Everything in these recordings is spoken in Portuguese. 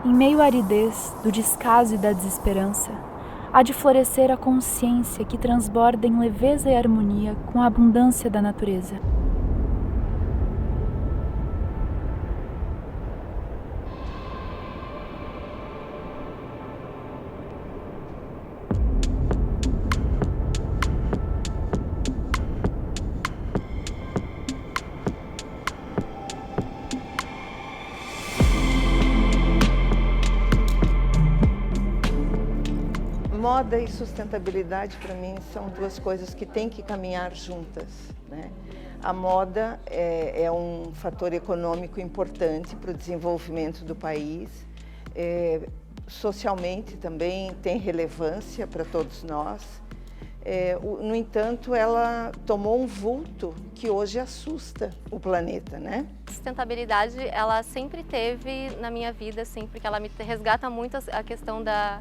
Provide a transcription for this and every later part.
Em meio à aridez, do descaso e da desesperança, há de florescer a consciência que transborda em leveza e harmonia com a abundância da natureza. Moda e sustentabilidade, para mim, são duas coisas que têm que caminhar juntas, né? A moda é um fator econômico importante para o desenvolvimento do país. Socialmente também tem relevância para todos nós. No entanto, ela tomou um vulto que hoje assusta o planeta, né? Sustentabilidade, ela sempre teve na minha vida, assim, porque ela me resgata muito a questão da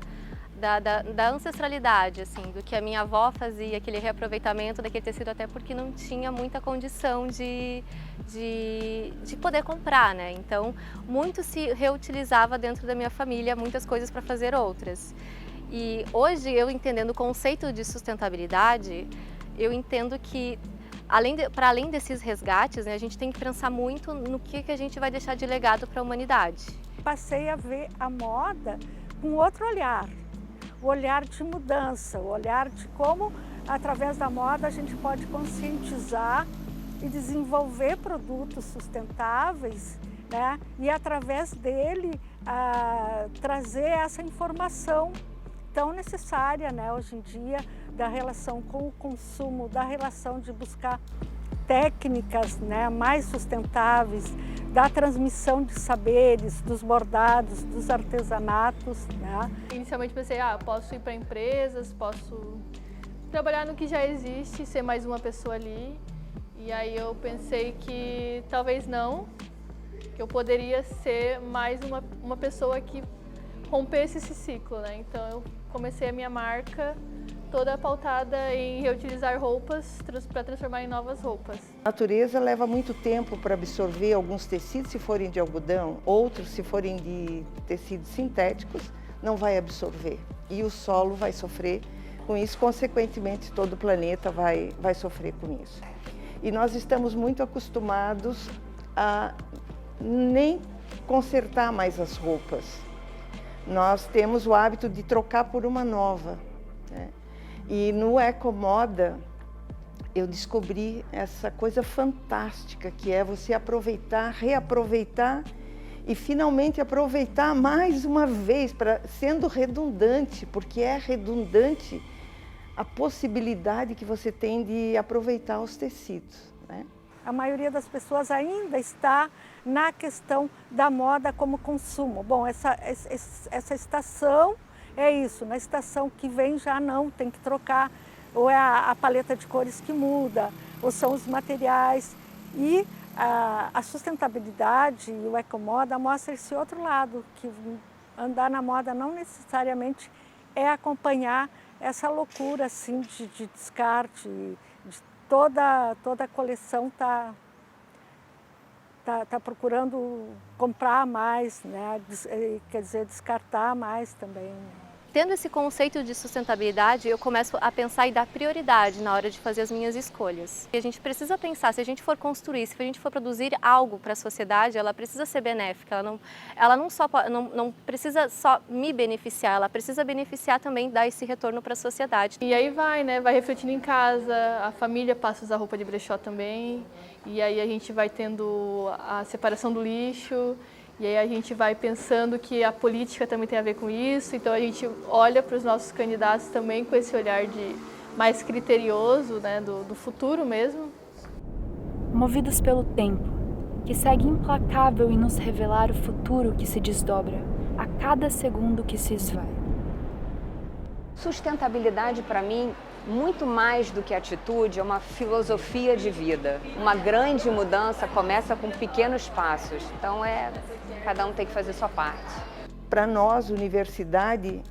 ancestralidade, assim, do que a minha avó fazia, aquele reaproveitamento daquele tecido, até porque não tinha muita condição de poder comprar, né? Então, muito se reutilizava dentro da minha família, muitas coisas para fazer outras. E hoje, eu entendendo o conceito de sustentabilidade, eu entendo que, para além desses resgates, né, a gente tem que pensar muito no que a gente vai deixar de legado para a humanidade. Passei a ver a moda com outro olhar. O olhar de mudança, o olhar de como, através da moda, a gente pode conscientizar e desenvolver produtos sustentáveis, né? E, através dele, trazer essa informação tão necessária, né, hoje em dia, da relação com o consumo, da relação de buscar técnicas, né, mais sustentáveis, da transmissão de saberes, dos bordados, dos artesanatos, né? Inicialmente pensei, posso ir para empresas, posso trabalhar no que já existe, ser mais uma pessoa ali. E aí eu pensei que talvez não, que eu poderia ser mais uma pessoa que rompesse esse ciclo, né? Então eu comecei a minha marca toda pautada em reutilizar roupas para transformar em novas roupas. A natureza leva muito tempo para absorver alguns tecidos, se forem de algodão, outros, se forem de tecidos sintéticos, não vai absorver. E o solo vai sofrer com isso, consequentemente todo o planeta vai sofrer com isso. E nós estamos muito acostumados a nem consertar mais as roupas. Nós temos o hábito de trocar por uma nova, né? E no Ecomoda eu descobri essa coisa fantástica que é você aproveitar, reaproveitar e finalmente aproveitar mais uma vez, sendo redundante, porque é redundante a possibilidade que você tem de aproveitar os tecidos, né? A maioria das pessoas ainda está na questão da moda como consumo. Bom, essa estação é isso, na estação que vem já não, tem que trocar, ou é a paleta de cores que muda, ou são os materiais. E a sustentabilidade e o ecomoda mostra esse outro lado, que andar na moda não necessariamente é acompanhar essa loucura assim, de descarte, de toda a coleção tá procurando comprar mais, né? Quer dizer, descartar mais também. Tendo esse conceito de sustentabilidade, eu começo a pensar e dar prioridade na hora de fazer as minhas escolhas. E a gente precisa pensar, se a gente for construir, se a gente for produzir algo para a sociedade, ela precisa ser benéfica, ela não precisa só me beneficiar, ela precisa beneficiar também, dar esse retorno para a sociedade. E aí vai refletindo em casa, a família passa a usar roupa de brechó também, e aí a gente vai tendo a separação do lixo. E aí a gente vai pensando que a política também tem a ver com isso, então a gente olha para os nossos candidatos também com esse olhar mais criterioso, né, do futuro mesmo. Movidos pelo tempo, que segue implacável em nos revelar o futuro que se desdobra a cada segundo que se esvai. Sustentabilidade, para mim, muito mais do que atitude, é uma filosofia de vida. Uma grande mudança começa com pequenos passos, então cada um tem que fazer sua parte. Para nós, universidade,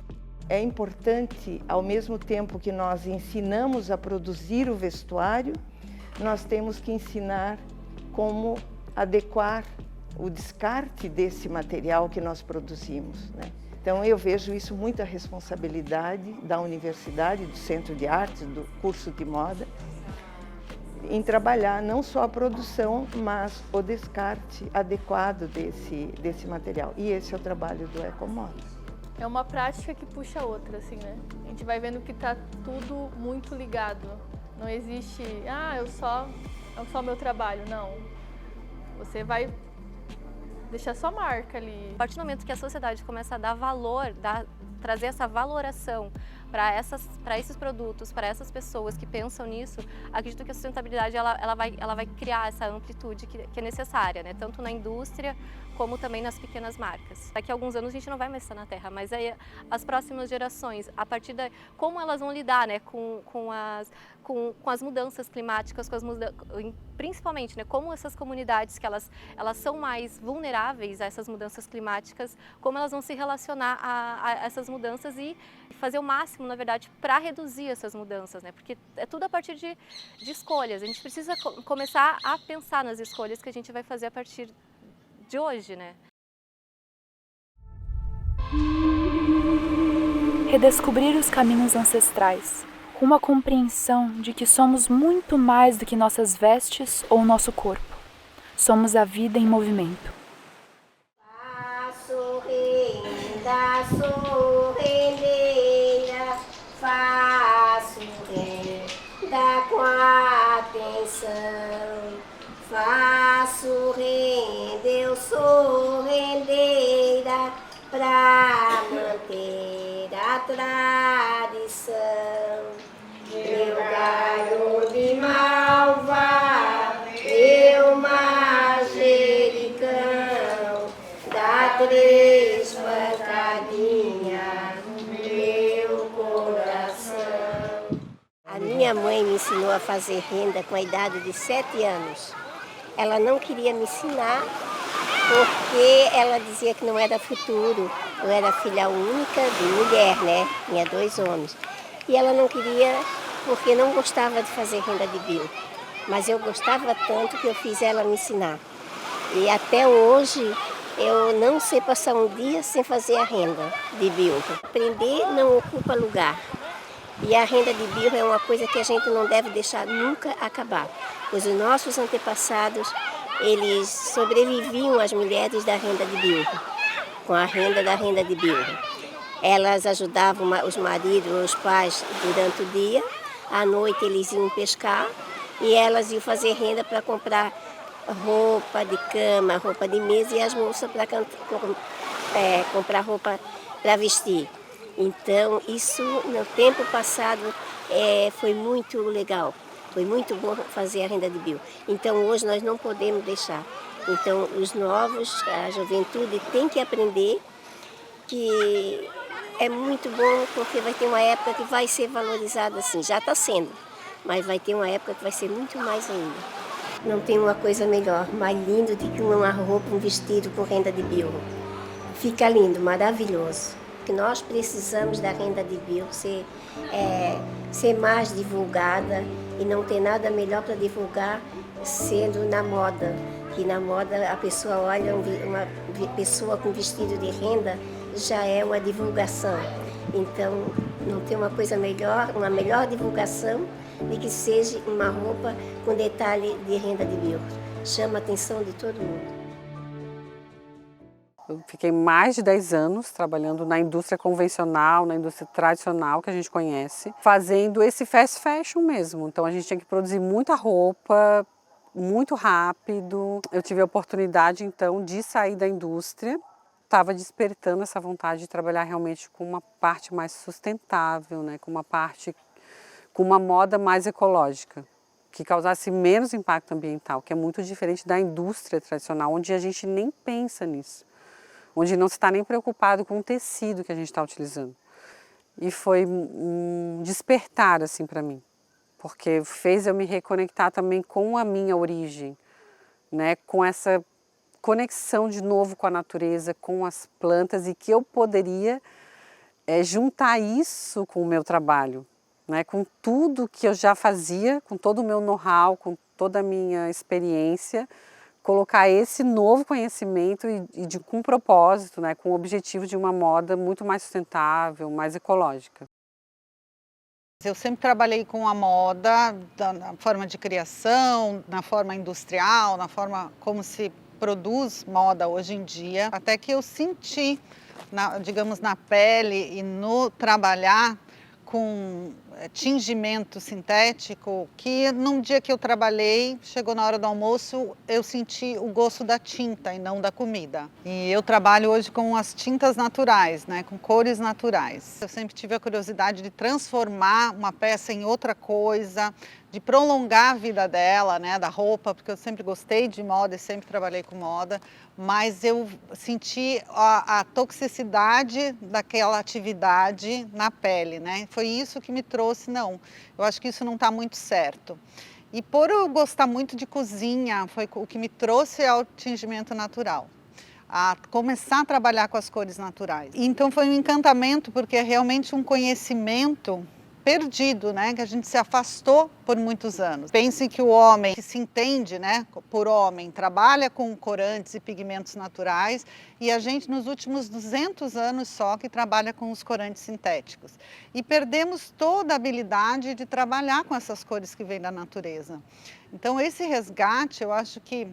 é importante, ao mesmo tempo que nós ensinamos a produzir o vestuário, nós temos que ensinar como adequar o descarte desse material que nós produzimos, né? Então eu vejo isso muita responsabilidade da universidade, do Centro de Artes, do curso de moda, em trabalhar não só a produção, mas o descarte adequado desse material. E esse é o trabalho do Ecomoda. É uma prática que puxa a outra, assim, né? A gente vai vendo que tá tudo muito ligado. Não existe, é só meu trabalho, não. Você vai deixar sua marca ali. A partir do momento que a sociedade começa a dar valor, trazer essa valoração para esses produtos, para essas pessoas que pensam nisso, acredito que a sustentabilidade ela vai criar essa amplitude que é necessária, né? Tanto na indústria como também nas pequenas marcas. Daqui a alguns anos a gente não vai mais estar na Terra, mas aí as próximas gerações, a partir da como elas vão lidar, né, com as mudanças climáticas, principalmente, né, como essas comunidades que elas são mais vulneráveis a essas mudanças climáticas, como elas vão se relacionar a essas mudanças e fazer o máximo, na verdade, para reduzir essas mudanças, né? Porque é tudo a partir de escolhas. A gente precisa começar a pensar nas escolhas que a gente vai fazer a partir de hoje, né? Redescobrir os caminhos ancestrais, rumo à compreensão de que somos muito mais do que nossas vestes ou nosso corpo. Somos a vida em movimento. Faço renda, sou rendeira, faço renda com atenção. Faço renda, eu sou rendeira, pra manter a tradição. Meu galho de malva, eu manjericão, dá 3 pancadinhas no meu coração. A minha mãe me ensinou a fazer renda com a idade de 7 anos. Ela não queria me ensinar porque ela dizia que não era futuro. Eu era filha única de mulher, né? Tinha 2 homens. E ela não queria porque não gostava de fazer renda de bio. Mas eu gostava tanto que eu fiz ela me ensinar. E até hoje eu não sei passar um dia sem fazer a renda de bio. Aprender não ocupa lugar. E a renda de bio é uma coisa que a gente não deve deixar nunca acabar. Pois os nossos antepassados, eles sobreviviam às mulheres da renda de bio, com a renda da renda de bio. Elas ajudavam os maridos, os pais durante o dia, à noite eles iam pescar e elas iam fazer renda para comprar roupa de cama, roupa de mesa e as moças para comprar roupa para vestir. Então isso no tempo passado foi muito legal. Foi muito bom fazer a renda de bio. Então hoje nós não podemos deixar. Então os novos, a juventude tem que aprender que é muito bom porque vai ter uma época que vai ser valorizada assim. Já está sendo, mas vai ter uma época que vai ser muito mais ainda. Não tem uma coisa melhor, mais lindo do que uma roupa, um vestido com renda de bio. Fica lindo, maravilhoso. Que nós precisamos da renda de bio ser mais divulgada e não tem nada melhor para divulgar sendo na moda. Que na moda a pessoa olha uma pessoa com vestido de renda já é uma divulgação. Então não tem uma coisa melhor, uma melhor divulgação de que seja uma roupa com detalhe de renda de bio. Chama a atenção de todo mundo. Eu fiquei mais de 10 anos trabalhando na indústria convencional, na indústria tradicional que a gente conhece, fazendo esse fast fashion mesmo. Então a gente tinha que produzir muita roupa, muito rápido. Eu tive a oportunidade então de sair da indústria. Estava despertando essa vontade de trabalhar realmente com uma parte mais sustentável, né? Com uma moda mais ecológica, que causasse menos impacto ambiental, que é muito diferente da indústria tradicional, onde a gente nem pensa nisso. Onde não se está nem preocupado com o tecido que a gente está utilizando. E foi um despertar assim para mim, porque fez eu me reconectar também com a minha origem, né? Com essa conexão de novo com a natureza, com as plantas e que eu poderia juntar isso com o meu trabalho, né? Com tudo que eu já fazia, com todo o meu know-how, com toda a minha experiência, colocar esse novo conhecimento e com propósito, né, com o objetivo de uma moda muito mais sustentável, mais ecológica. Eu sempre trabalhei com a moda, na forma de criação, na forma industrial, na forma como se produz moda hoje em dia, até que eu senti, digamos, na pele e no trabalhar com tingimento sintético, que num dia que eu trabalhei, chegou na hora do almoço, eu senti o gosto da tinta e não da comida. E eu trabalho hoje com as tintas naturais, né, com cores naturais. Eu sempre tive a curiosidade de transformar uma peça em outra coisa, de prolongar a vida dela, né, da roupa, porque eu sempre gostei de moda e sempre trabalhei com moda, mas eu senti a toxicidade daquela atividade na pele, né? Foi isso que me trouxe, não, eu acho que isso não está muito certo. E por eu gostar muito de cozinha, foi o que me trouxe ao tingimento natural, a começar a trabalhar com as cores naturais. Então foi um encantamento, porque é realmente um conhecimento perdido, né, que a gente se afastou por muitos anos. Pense que o homem que se entende, né, por homem, trabalha com corantes e pigmentos naturais, e a gente nos últimos 200 anos só que trabalha com os corantes sintéticos. E perdemos toda a habilidade de trabalhar com essas cores que vêm da natureza. Então esse resgate, eu acho que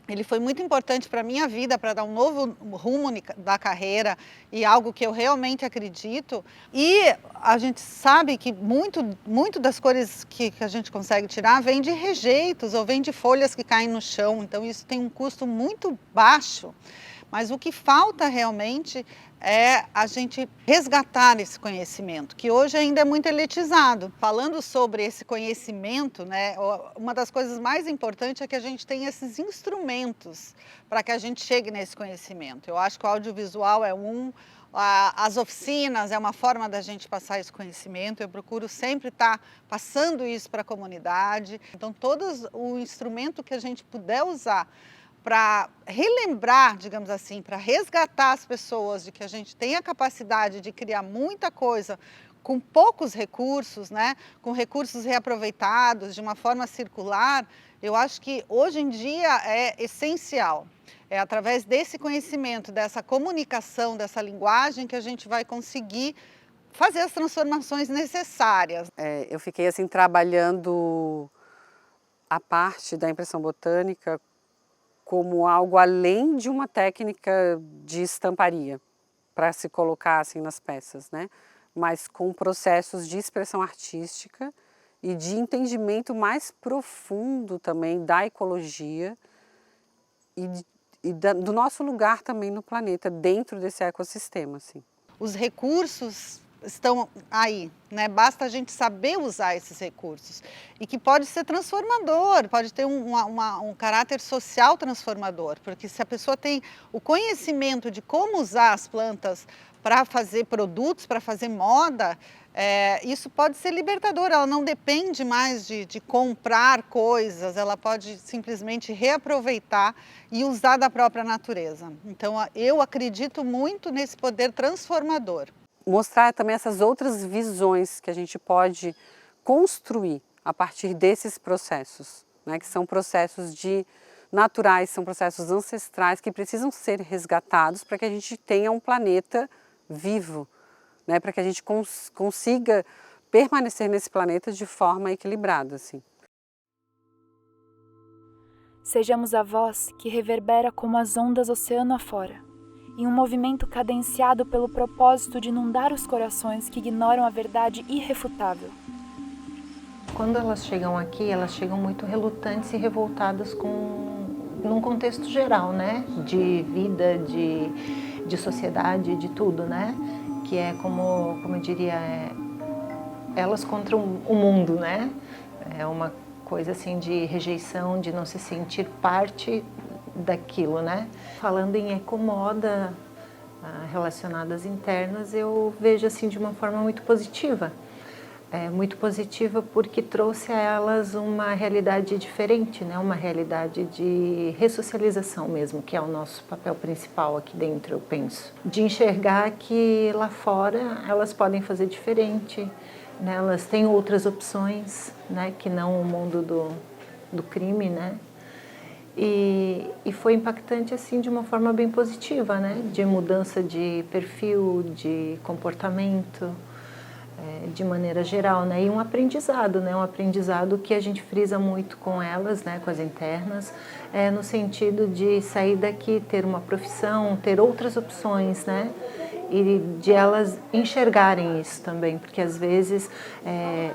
ele foi muito importante para a minha vida, para dar um novo rumo da carreira e algo que eu realmente acredito. E a gente sabe que muito das cores que a gente consegue tirar vem de rejeitos ou vem de folhas que caem no chão. Então isso tem um custo muito baixo. Mas o que falta realmente é a gente resgatar esse conhecimento, que hoje ainda é muito elitizado. Falando sobre esse conhecimento, né, uma das coisas mais importantes é que a gente tem esses instrumentos para que a gente chegue nesse conhecimento. Eu acho que o audiovisual é as oficinas é uma forma da gente passar esse conhecimento. Eu procuro sempre estar passando isso para a comunidade. Então, todo o instrumento que a gente puder usar para relembrar, digamos assim, para resgatar as pessoas de que a gente tem a capacidade de criar muita coisa com poucos recursos, né? Com recursos reaproveitados, de uma forma circular, eu acho que hoje em dia é essencial. É através desse conhecimento, dessa comunicação, dessa linguagem que a gente vai conseguir fazer as transformações necessárias. Eu fiquei assim trabalhando a parte da impressão botânica como algo além de uma técnica de estamparia, para se colocar assim nas peças, né? Mas com processos de expressão artística e de entendimento mais profundo também da ecologia do nosso lugar também no planeta, dentro desse ecossistema. Assim. Os recursos estão aí, né? Basta a gente saber usar esses recursos e que pode ser transformador, pode ter um caráter social transformador, porque se a pessoa tem o conhecimento de como usar as plantas para fazer produtos, para fazer moda, isso pode ser libertador, ela não depende mais de comprar coisas, ela pode simplesmente reaproveitar e usar da própria natureza. Então eu acredito muito nesse poder transformador. Mostrar também essas outras visões que a gente pode construir a partir desses processos, né? Que são processos naturais, são processos ancestrais que precisam ser resgatados para que a gente tenha um planeta vivo, né? Para que a gente consiga permanecer nesse planeta de forma equilibrada. Assim. Sejamos a voz que reverbera como as ondas oceano afora, em um movimento cadenciado pelo propósito de inundar os corações que ignoram a verdade irrefutável. Quando elas chegam aqui, elas chegam muito relutantes e revoltadas num contexto geral, né? De vida, de sociedade, de tudo, né? Que é como eu diria, elas contra o mundo, né? É uma coisa assim de rejeição, de não se sentir parte daquilo, né? Falando em ecomoda relacionadas internas, eu vejo assim de uma forma muito positiva. Muito positiva porque trouxe a elas uma realidade diferente, né? Uma realidade de ressocialização mesmo, que é o nosso papel principal aqui dentro, eu penso. De enxergar que lá fora elas podem fazer diferente, né? Elas têm outras opções, né? Que não o mundo do crime, né? E foi impactante assim de uma forma bem positiva, né? De mudança de perfil, de comportamento, de maneira geral, né? E um aprendizado, né? Um aprendizado que a gente frisa muito com elas, né? Com as internas, no sentido de sair daqui, ter uma profissão, ter outras opções, né? E de elas enxergarem isso também, porque às vezes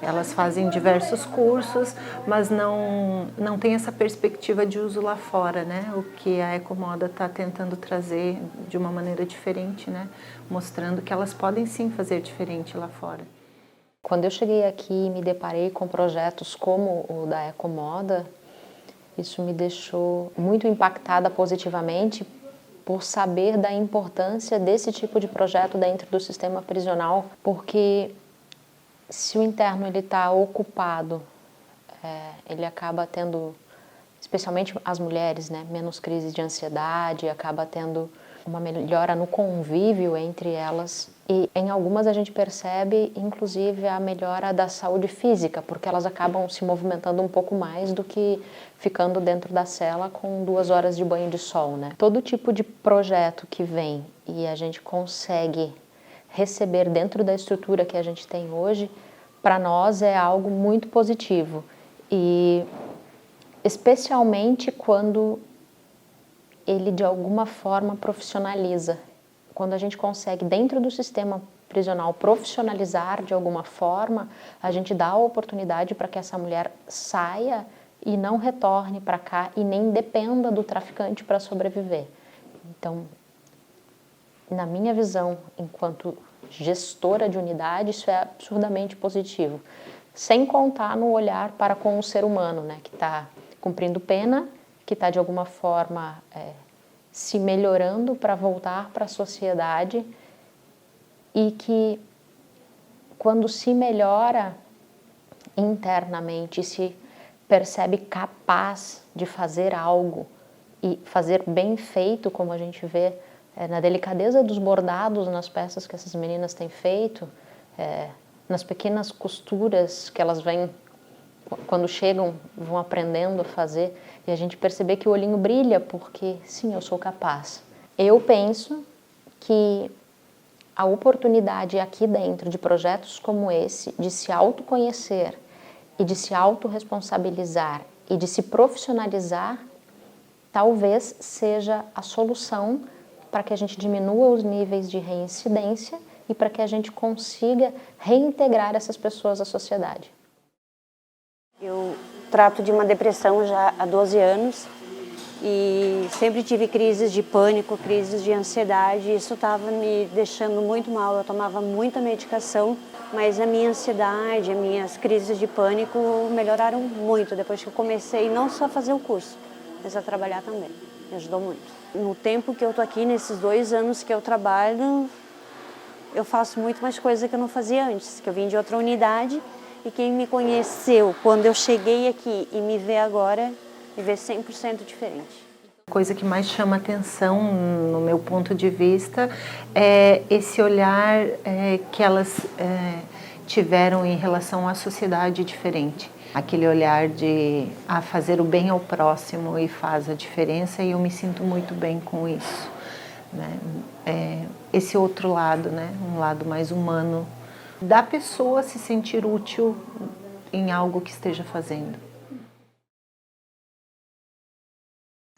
elas fazem diversos cursos, mas não tem essa perspectiva de uso lá fora, né? O que a Ecomoda está tentando trazer de uma maneira diferente, né? Mostrando que elas podem sim fazer diferente lá fora. Quando eu cheguei aqui e me deparei com projetos como o da Ecomoda, isso me deixou muito impactada positivamente por saber da importância desse tipo de projeto dentro do sistema prisional, porque se o interno está ocupado, ele acaba tendo, especialmente as mulheres, né, menos crises de ansiedade, acaba tendo uma melhora no convívio entre elas. E em algumas a gente percebe, inclusive, a melhora da saúde física, porque elas acabam se movimentando um pouco mais do que ficando dentro da cela com 2 horas de banho de sol, né? Todo tipo de projeto que vem e a gente consegue receber dentro da estrutura que a gente tem hoje, para nós é algo muito positivo. E especialmente quando ele de alguma forma profissionaliza. Quando a gente consegue, dentro do sistema prisional, profissionalizar de alguma forma, a gente dá a oportunidade para que essa mulher saia e não retorne para cá e nem dependa do traficante para sobreviver. Então, na minha visão, enquanto gestora de unidade, isso é absurdamente positivo. Sem contar no olhar para com o ser humano, né, que está cumprindo pena, que está de alguma forma se melhorando para voltar para a sociedade e que quando se melhora internamente, se percebe capaz de fazer algo e fazer bem feito, como a gente vê na delicadeza dos bordados nas peças que essas meninas têm feito, nas pequenas costuras que elas vêm, quando chegam, vão aprendendo a fazer, e a gente perceber que o olhinho brilha, porque sim, eu sou capaz. Eu penso que a oportunidade aqui dentro de projetos como esse, de se autoconhecer e de se autorresponsabilizar e de se profissionalizar, talvez seja a solução para que a gente diminua os níveis de reincidência e para que a gente consiga reintegrar essas pessoas à sociedade. Eu trato de uma depressão já há 12 anos e sempre tive crises de pânico, crises de ansiedade. Isso estava me deixando muito mal, eu tomava muita medicação, mas a minha ansiedade, as minhas crises de pânico melhoraram muito depois que eu comecei não só a fazer o curso, mas a trabalhar também. Me ajudou muito. No tempo que eu estou aqui, nesses 2 anos que eu trabalho, eu faço muito mais coisa que eu não fazia antes, que eu vim de outra unidade. E quem me conheceu quando eu cheguei aqui e me vê agora, me vê 100% diferente. A coisa que mais chama atenção, no meu ponto de vista, é esse olhar que elas tiveram em relação à sociedade diferente. Aquele olhar de fazer o bem ao próximo e faz a diferença, e eu me sinto muito bem com isso, né? Esse outro lado, né? Um lado mais humano, da pessoa se sentir útil em algo que esteja fazendo.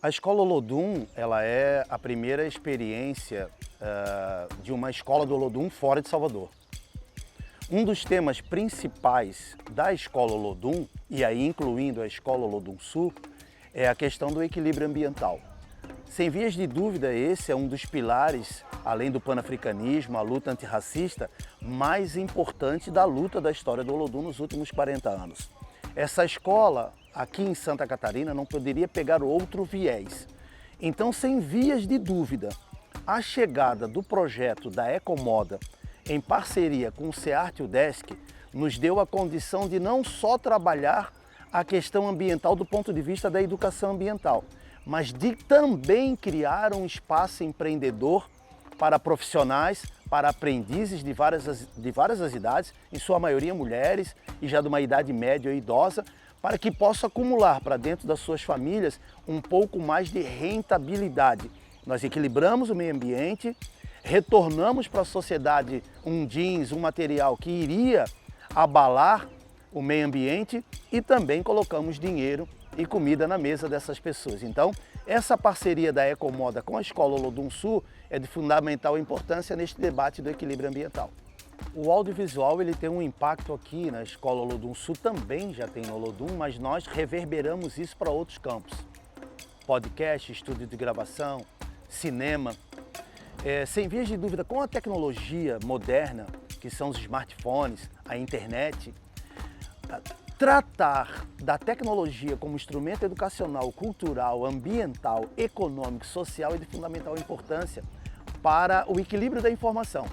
A Escola Olodum, ela é a primeira experiência de uma escola do Olodum fora de Salvador. Um dos temas principais da Escola Olodum, e aí incluindo a Escola Olodum Sul, é a questão do equilíbrio ambiental. Sem vias de dúvida, esse é um dos pilares, além do panafricanismo, a luta antirracista, mais importante da luta da história do Olodum nos últimos 40 anos. Essa escola, aqui em Santa Catarina, não poderia pegar outro viés. Então, sem vias de dúvida, a chegada do projeto da Ecomoda, em parceria com o SEART e o DESC, nos deu a condição de não só trabalhar a questão ambiental do ponto de vista da educação ambiental, mas de também criar um espaço empreendedor para profissionais, para aprendizes de várias as idades, em sua maioria mulheres e já de uma idade média e idosa, para que possa acumular para dentro das suas famílias um pouco mais de rentabilidade. Nós equilibramos o meio ambiente, retornamos para a sociedade um jeans, um material que iria abalar o meio ambiente e também colocamos dinheiro e comida na mesa dessas pessoas. Então, essa parceria da Ecomoda com a Escola Olodum Sul é de fundamental importância neste debate do equilíbrio ambiental. O audiovisual ele tem um impacto aqui na Escola Olodum Sul, também já tem no Olodum, mas nós reverberamos isso para outros campos. Podcast, estúdio de gravação, cinema. Sem vias de dúvida, com a tecnologia moderna, que são os smartphones, a internet, tratar da tecnologia como instrumento educacional, cultural, ambiental, econômico, social é de fundamental importância para o equilíbrio da informação.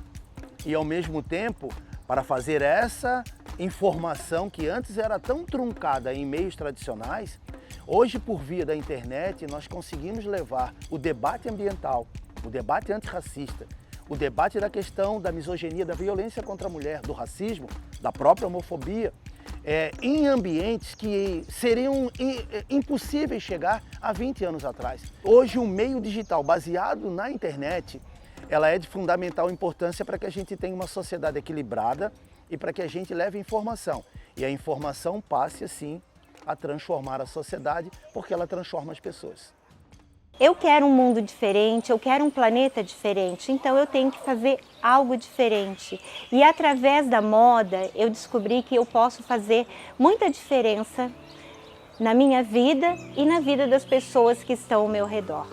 E, ao mesmo tempo, para fazer essa informação que antes era tão truncada em meios tradicionais, hoje, por via da internet, nós conseguimos levar o debate ambiental, o debate antirracista, o debate da questão da misoginia, da violência contra a mulher, do racismo, da própria homofobia, em ambientes que seriam impossíveis chegar há 20 anos atrás. Hoje, o meio digital baseado na internet, ela é de fundamental importância para que a gente tenha uma sociedade equilibrada e para que a gente leve informação. E a informação passe, assim, a transformar a sociedade, porque ela transforma as pessoas. Eu quero um mundo diferente, eu quero um planeta diferente, então eu tenho que fazer algo diferente. E através da moda, eu descobri que eu posso fazer muita diferença na minha vida e na vida das pessoas que estão ao meu redor.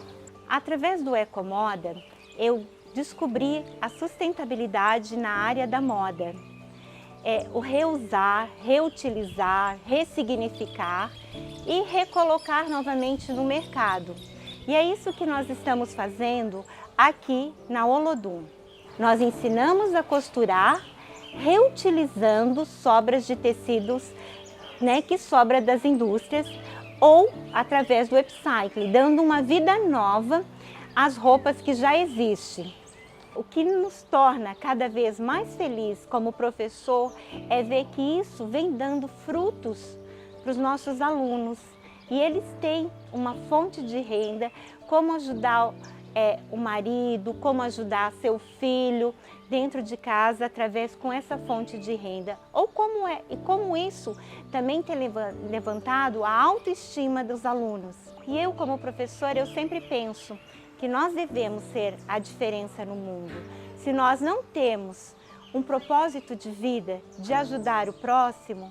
Através do Ecomoda, eu descobri a sustentabilidade na área da moda. O reusar, reutilizar, ressignificar e recolocar novamente no mercado. E é isso que nós estamos fazendo aqui na Olodum. Nós ensinamos a costurar, reutilizando sobras de tecidos, que sobra das indústrias, ou através do upcycling, dando uma vida nova às roupas que já existem. O que nos torna cada vez mais feliz como professor é ver que isso vem dando frutos para os nossos alunos. E eles têm uma fonte de renda, como ajudar o marido, como ajudar seu filho dentro de casa através com essa fonte de renda. E como isso também tem levantado a autoestima dos alunos. E eu, como professora, eu sempre penso que nós devemos ser a diferença no mundo. Se nós não temos um propósito de vida, de ajudar o próximo,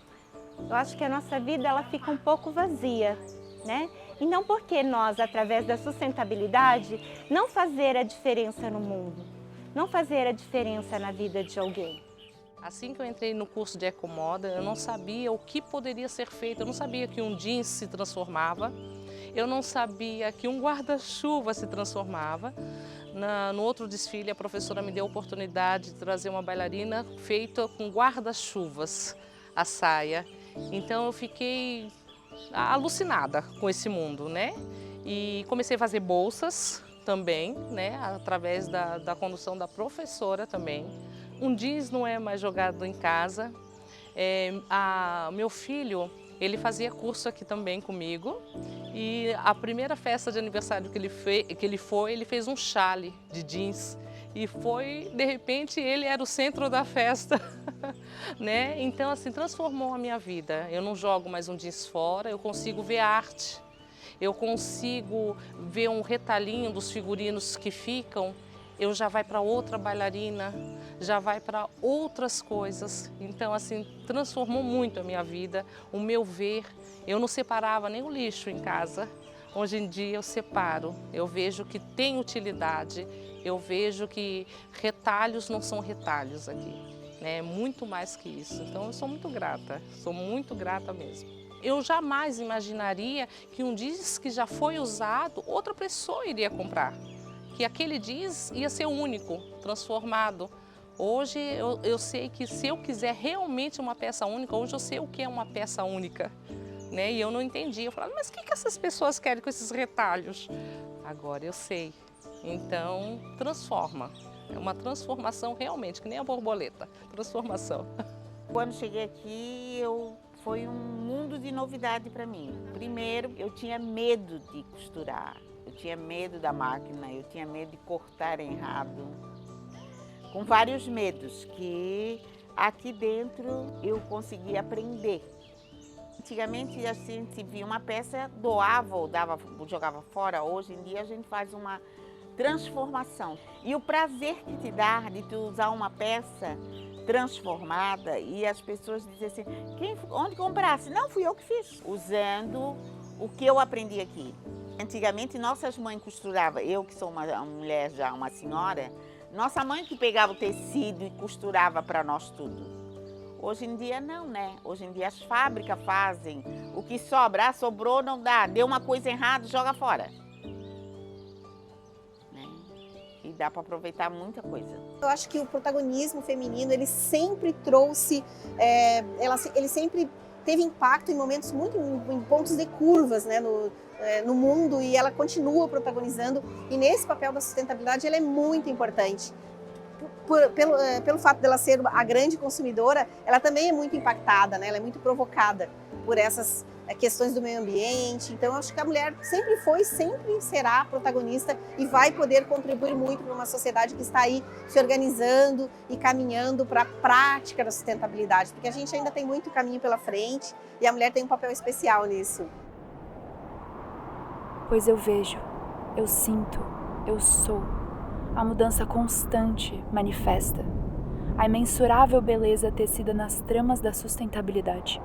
eu acho que a nossa vida ela fica um pouco vazia, né? Então, por que nós, através da sustentabilidade, não fazer a diferença no mundo? Não fazer a diferença na vida de alguém? Assim que eu entrei no curso de Ecomoda, eu não sabia o que poderia ser feito. Eu não sabia que um jeans se transformava. Eu não sabia que um guarda-chuva se transformava. No outro desfile, a professora me deu a oportunidade de trazer uma bailarina feita com guarda-chuvas, a saia. Então eu fiquei alucinada com esse mundo, né? E comecei a fazer bolsas também, né? Através da condução da professora também. Um jeans não é mais jogado em casa. Meu filho, ele fazia curso aqui também comigo. E a primeira festa de aniversário que ele fez um chale de jeans. E de repente, ele era o centro da festa, né? Então, assim, transformou a minha vida. Eu não jogo mais um jeans fora, eu consigo ver arte. Eu consigo ver um retalhinho dos figurinos que ficam, eu já vai para outra bailarina, já vai para outras coisas. Então, assim, transformou muito a minha vida, o meu ver. Eu não separava nem o lixo em casa. Hoje em dia eu separo, eu vejo que tem utilidade. Eu vejo que retalhos não são retalhos aqui, né? Muito mais que isso. Então eu sou muito grata mesmo. Eu jamais imaginaria que um jeans que já foi usado, outra pessoa iria comprar. Que aquele jeans ia ser único, transformado. Hoje eu sei que se eu quiser realmente uma peça única, hoje eu sei o que é uma peça única, né? E eu não entendia. Eu falava, mas o que essas pessoas querem com esses retalhos? Agora eu sei. Então, transforma. É uma transformação realmente, que nem a borboleta. Transformação. Quando cheguei aqui, eu foi um mundo de novidade para mim. Primeiro, eu tinha medo de costurar, eu tinha medo da máquina, eu tinha medo de cortar errado, com vários medos que aqui dentro eu consegui aprender. Antigamente a gente via uma peça, doava ou jogava fora. Hoje em dia a gente faz uma transformação. E o prazer que te dá de tu usar uma peça transformada e as pessoas dizem assim, onde comprasse? Não, fui eu que fiz, usando o que eu aprendi aqui. Antigamente nossas mães costuravam, eu que sou uma mulher já, uma senhora, nossa mãe que pegava o tecido e costurava para nós tudo. Hoje em dia não, né? Hoje em dia as fábricas fazem, o que sobra, sobrou, não dá, deu uma coisa errada, joga fora. E dá para aproveitar muita coisa. Eu acho que o protagonismo feminino, ele sempre trouxe, ele sempre teve impacto em momentos em pontos de curvas, né, no mundo, e ela continua protagonizando, e nesse papel da sustentabilidade ela é muito importante. Pelo fato dela ser a grande consumidora, ela também é muito impactada, né, ela é muito provocada por essas questões do meio ambiente. Então, eu acho que a mulher sempre foi, sempre será protagonista e vai poder contribuir muito para uma sociedade que está aí se organizando e caminhando para a prática da sustentabilidade, porque a gente ainda tem muito caminho pela frente e a mulher tem um papel especial nisso. Pois eu vejo, eu sinto, eu sou. A mudança constante manifesta. A imensurável beleza tecida nas tramas da sustentabilidade.